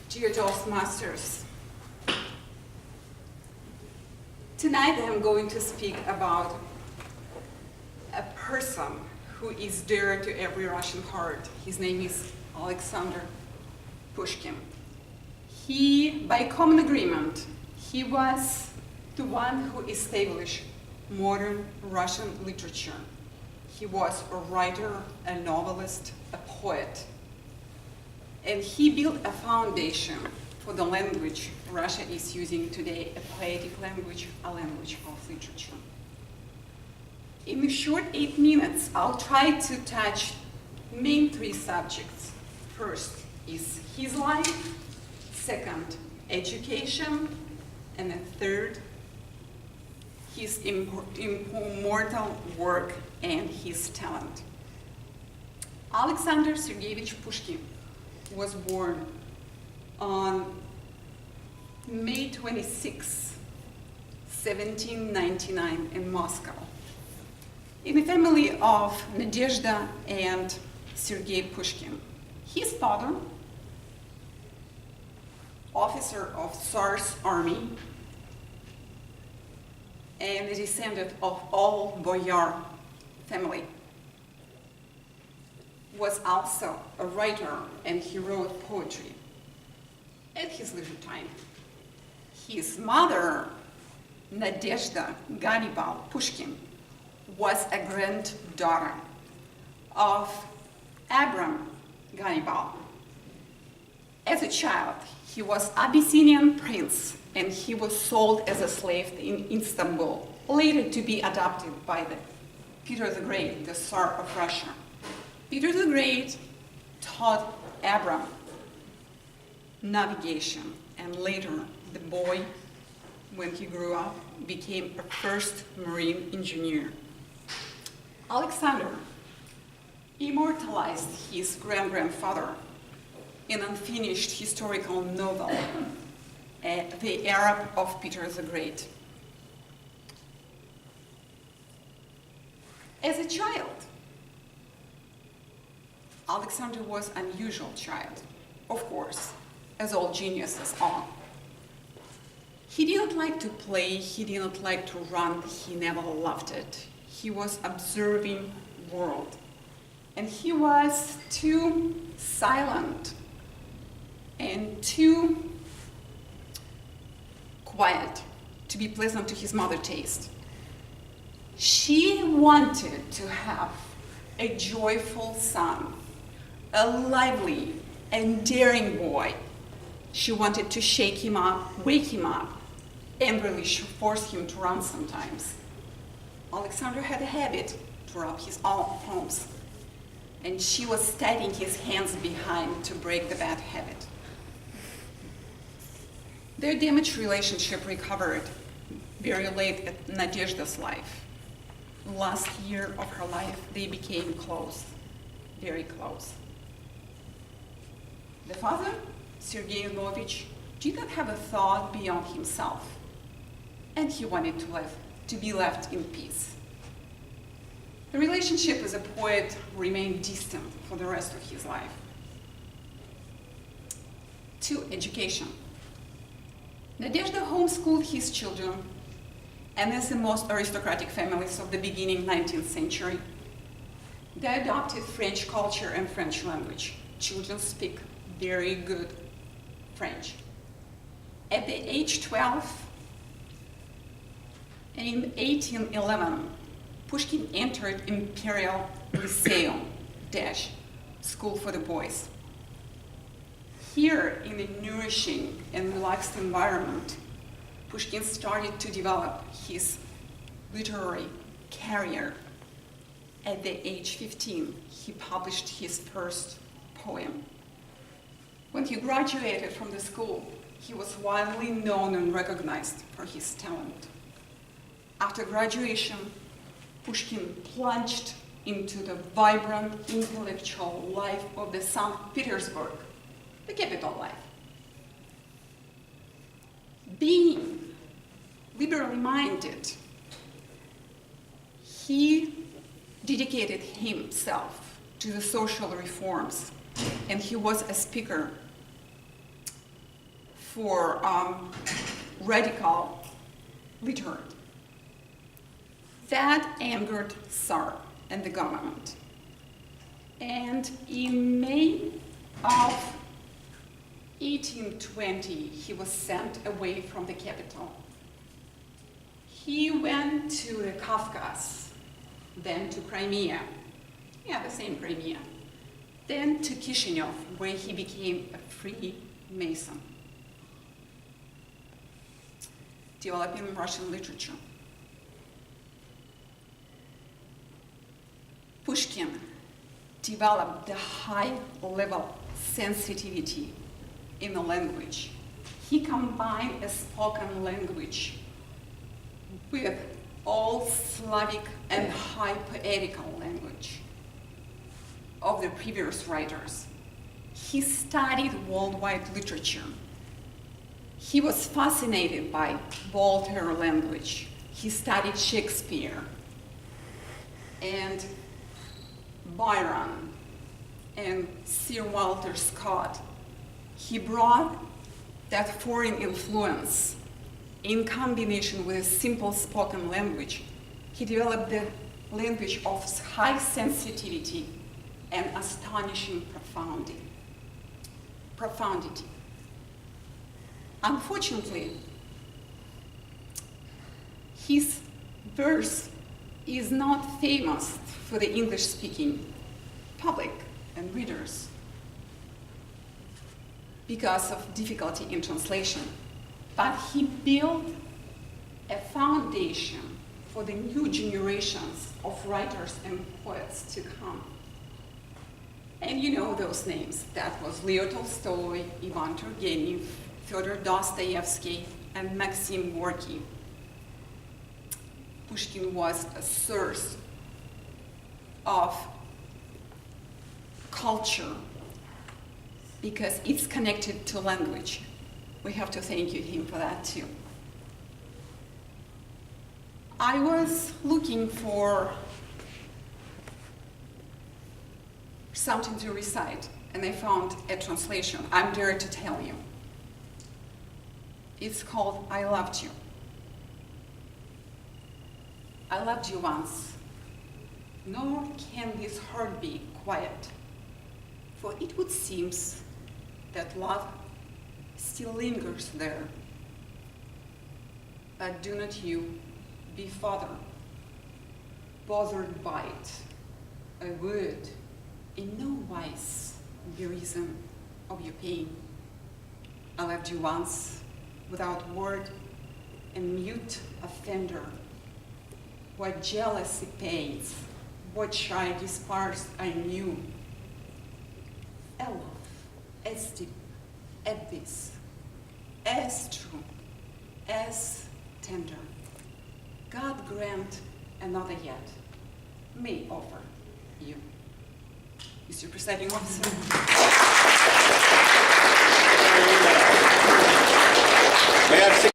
Dear Toastmasters, tonight I'm going to speak about a person who is dear to every Russian heart. His name is Alexander Pushkin. By common agreement, he was the one who established modern Russian literature. He was a writer, a novelist, a poet. And he built a foundation for the language Russia is using today, a poetic language, a language of literature. In the short 8 minutes, I'll try to touch main 3 subjects. First is his life, second, education, and the third, his immortal work and his talent. Alexander Sergeyevich Pushkin was born on May 26, 1799 in Moscow, in a family of Nadezhda and Sergei Pushkin. His father, officer of Tsar's army, and a descendant of all boyar family, was also a writer, and he wrote poetry at his leisure time. His mother, Nadezhda Ganibal Pushkin, was a granddaughter of Abram Ganibal. As a child, he was Abyssinian prince, and he was sold as a slave in Istanbul, later to be adopted by Peter the Great, the Tsar of Russia. Peter the Great taught Abram navigation, and later the boy, when he grew up, became a first marine engineer. Alexander immortalized his great-grandfather in an unfinished historical novel, The Arab of Peter the Great. As a child, Alexander was an unusual child, of course, as all geniuses are. He didn't like to play, he didn't like to run, he never loved it. He was observing the world, and he was too silent and too quiet to be pleasant to his mother's taste. She wanted to have a joyful son, a lively and daring boy. She wanted to shake him up, wake him up, and really force him to run sometimes. Alexander had a habit to rub his arms, and she was steadying his hands behind to break the bad habit. Their damaged relationship recovered very late at Nadezhda's life. Last year of her life, they became close, very close. The father, Sergei Ivanovich, did not have a thought beyond himself, and he wanted to be left in peace. The relationship as a poet remained distant for the rest of his life. 2, education. Nadezhda homeschooled his children, and as the most aristocratic families of the beginning 19th century, they adopted French culture and French language. Children speak very good French. At the age 12, in 1811, Pushkin entered Imperial Lyceum, school for the boys. Here, in a nourishing and relaxed environment, Pushkin started to develop his literary career. At the age 15, he published his first poem. When he graduated from the school, he was widely known and recognized for his talent. After graduation, Pushkin plunged into the vibrant intellectual life of the St. Petersburg, the capital life. Being liberally minded, he dedicated himself to the social reforms, and he was a speaker for radical literature. That angered Tsar and the government. And in May of 1820, he was sent away from the capital. He went to the Caucasus, then to Crimea, the same Crimea, then to Chisinau, where he became a free Mason, developing Russian literature. Pushkin developed the high-level sensitivity in the language. He combined a spoken language with all Slavic and high poetical language of the previous writers. He studied worldwide literature. He was fascinated by Voltaire language. He studied Shakespeare and Byron and Sir Walter Scott. He brought that foreign influence in combination with a simple spoken language. He developed the language of high sensitivity and astonishing profundity. Unfortunately, his verse is not famous for the English-speaking public and readers because of difficulty in translation. But he built a foundation for the new generations of writers and poets to come. And you know those names. That was Leo Tolstoy, Ivan Turgenev, Fyodor Dostoevsky, and Maxim Gorky. Pushkin was a source of culture because it's connected to language. We have to thank him for that too. I was looking for something to recite, and I found a translation. I'm dare to tell you. It's called I Loved You. I loved you once, nor can this heart be quiet, for it would seem that love still lingers there. But do not you be further bothered by it. A word in no wise be reason of your pain. I loved you once without word, a mute offender. What jealousy pains, what shy despairs I knew. A love as deep as this, as true, as tender. God grant another yet may offer you. Mr. Presiding Officer.